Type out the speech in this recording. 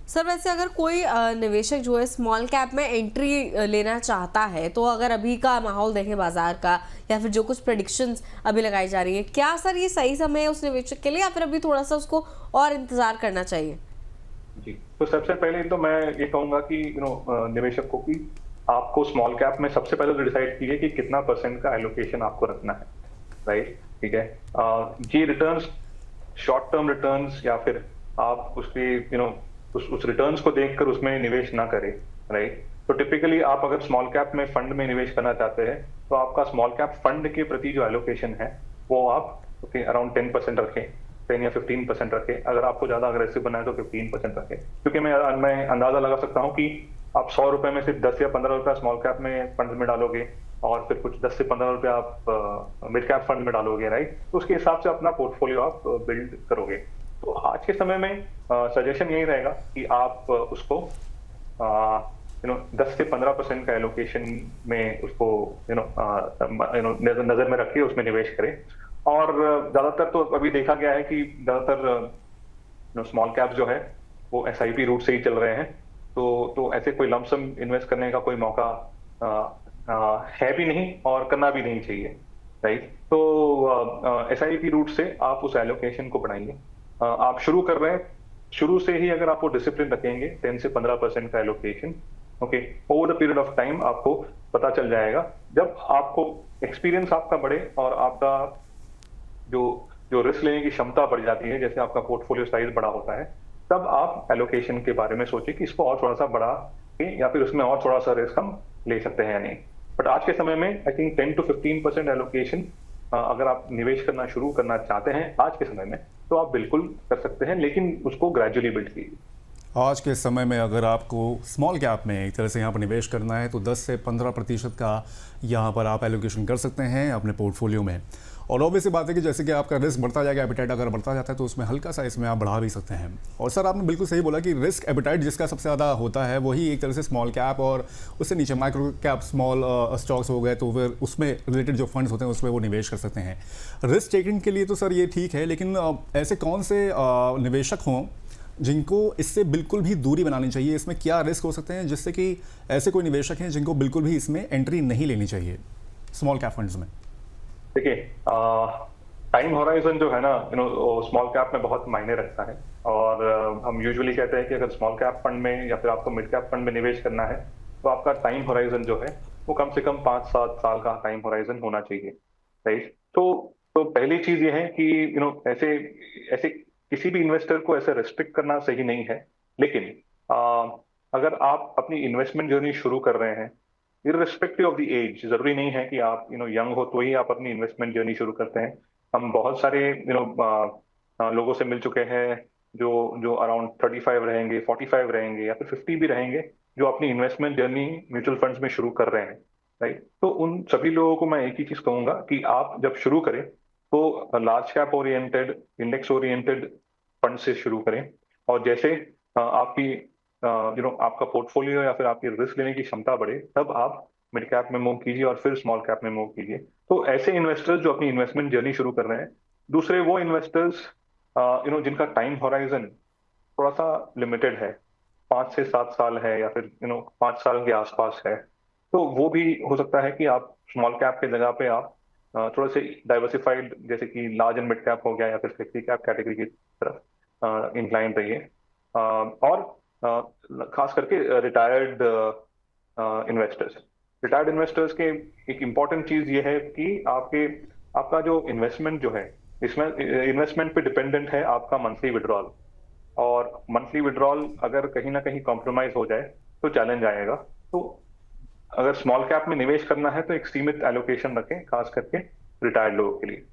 Sir वैसे अगर कोई निवेशक जो है स्मॉल कैप में एंट्री लेना चाहता है, तो अगर अभी का माहौल देखें बाजार का या फिर जो कुछ प्रेडिक्शंस अभी लगाई जा रही है, क्या सर ये सही समय है उस निवेशक के लिए या फिर अभी थोड़ा सा उसको और इंतजार करना चाहिए? जी, तो सबसे पहले तो मैं ये कहूँगा कि निवेशक को कि आपको स्मॉल कैप में सबसे पहले तो डिसाइड कीजिए कि कितना परसेंट का एलोकेशन आपको रखना है, राइट? ठीक है। ये रिटर्न्स, शॉर्ट टर्म रिटर्न्स या फिर आप उसके उस रिटर्न्स को देखकर उसमें निवेश ना करें, राइट? तो टिपिकली आप अगर स्मॉल कैप में फंड में निवेश करना चाहते हैं, तो आपका स्मॉल कैप फंड के प्रति जो एलोकेशन है, वो आप अराउंड 10% रखें, 10 या 15% रखें। अगर आपको ज्यादा अग्रेसिव बनना है तो 15% रखें, क्योंकि मैं अंदाजा लगा सकता हूँ कि आप 100 रुपए में सिर्फ 10 या 15 रुपया स्मॉल कैप में फंड में डालोगे और फिर कुछ 10 से 15 रुपया आप मिड कैप फंड में डालोगे, राइट? तो उसके हिसाब से अपना पोर्टफोलियो आप बिल्ड करोगे। तो आज के समय में सजेशन यही रहेगा कि आप उसको 10 से 15% का एलोकेशन में उसको नजर में रखिए, उसमें निवेश करें। और ज्यादातर तो अभी देखा गया है कि ज्यादातर स्मॉल कैप्स जो है वो एसआईपी रूट से ही चल रहे हैं। तो ऐसे कोई लमसम इन्वेस्ट करने का कोई मौका है भी नहीं और करना भी नहीं चाहिए, राइट? तो एसआईपी रूट से आप उस एलोकेशन को बढ़ाएंगे। आप शुरू कर रहे हैं, शुरू से ही अगर आपको डिसिप्लिन रखेंगे 10 से 15% का allocation, okay, over the period of time आपको पता चल जाएगा। जब आपको एक्सपीरियंस आपका बढ़े और आपका जो जो रिस्क लेने की क्षमता बढ़ जाती है, जैसे आपका पोर्टफोलियो साइज बड़ा होता है, तब आप एलोकेशन के बारे में सोचिए कि इसको और थोड़ा सा बढ़ा के या फिर उसमें और थोड़ा सा रिस्क हम ले सकते हैं या नहीं। बट आज के समय में आई थिंक 10 to 15% एलोकेशन अगर आप निवेश करना शुरू करना चाहते हैं आज के समय में, तो आप बिल्कुल कर सकते हैं, लेकिन उसको ग्रेजुअली बिल्ड कीजिए। आज के समय में अगर आपको स्मॉल कैप में एक तरह से यहाँ पर निवेश करना है तो 10 से 15% का यहाँ पर आप एलोकेशन कर सकते हैं अपने पोर्टफोलियो में। और ऑब्वियस बात है कि जैसे कि आपका रिस्क बढ़ता जाएगा, एपिटाइट अगर बढ़ता जाता है तो उसमें हल्का सा इसमें आप बढ़ा भी सकते हैं। और सर आपने बिल्कुल सही बोला कि रिस्क एपिटाइट जिसका सबसे ज़्यादा होता है वही एक तरह से स्मॉल कैप और उससे नीचे माइक्रो कैप स्मॉल स्टॉक्स हो गए, तो फिर उसमें रिलेटेड जो फंड्स होते हैं उसमें वो निवेश कर सकते हैं। रिस्क टेकिंग के लिए तो सर ये ठीक है, लेकिन ऐसे कौन से निवेशक हों जिनको इससे बिल्कुल भी दूरी बनानी चाहिए? इसमें क्या रिस्क हो सकते हैं जिससे कि ऐसे कोई निवेशक हैं जिनको बिल्कुल भी इसमें एंट्री नहीं लेनी चाहिए स्मॉल कैप फंड्स में? देखिए, टाइम होराइजन जो है ना, स्मॉल कैप में बहुत मायने रखता है। और हम यूजुअली कहते हैं कि अगर स्मॉल कैप फंड में या फिर आपको मिड कैप फंड में निवेश करना है, तो आपका टाइम होराइजन जो है वो कम से कम 5-7 साल का टाइम होराइजन होना चाहिए, राइट? तो पहली चीज ये है कि ऐसे ऐसे किसी भी इन्वेस्टर को ऐसे रेस्ट्रिक्ट करना सही नहीं है। लेकिन अगर आप अपनी इन्वेस्टमेंट जर्नी शुरू कर रहे हैं, इररिस्पेक्टिव ऑफ द एज, जरूरी नहीं है कि आप यंग हो तो ही आप अपनी इन्वेस्टमेंट जर्नी शुरू करते हैं। हम बहुत सारे लोगों से मिल चुके हैं जो जो अराउंड 35 रहेंगे, 45 रहेंगे या फिर 50 भी रहेंगे, जो अपनी इन्वेस्टमेंट जर्नी म्यूचुअल फंड्स में शुरू कर रहे हैं, राइट? तो उन सभी लोगों को मैं एक ही चीज कहूंगा कि आप जब शुरू करें तो large cap oriented, index oriented fund से शुरू करें। और जैसे आपकी आपका पोर्टफोलियो या फिर आपकी रिस्क लेने की क्षमता बढ़े, तब आप मिड कैप में मूव कीजिए और फिर स्मॉल कैप में मूव कीजिए। तो ऐसे इन्वेस्टर्स जो अपनी इन्वेस्टमेंट जर्नी शुरू कर रहे हैं, दूसरे वो इन्वेस्टर्स जिनका टाइम होराइजन थोड़ा सा लिमिटेड है, 5 से 7 साल है या फिर 5 साल के आसपास है, तो वो भी हो सकता है कि आप स्मॉल कैप के जगह पे आप थोड़े से डाइवर्सिफाइड, जैसे कि लार्ज एंड मिड कैप हो गया या फिर फ्लेक्सी कैप कैटेगरी की तरफ इंक्लाइन रहिए। और खास करके रिटायर्ड इन्वेस्टर्स के एक इम्पॉर्टेंट चीज ये है कि आपका जो इन्वेस्टमेंट जो है, इसमें इन्वेस्टमेंट पे डिपेंडेंट है आपका मंथली विड्रॉल। और मंथली विड्रॉल अगर कहीं ना कहीं कॉम्प्रोमाइज हो जाए तो चैलेंज आएगा। तो अगर स्मॉल कैप में निवेश करना है तो एक सीमित एलोकेशन रखें, खास करके रिटायर्ड लोगों के लिए।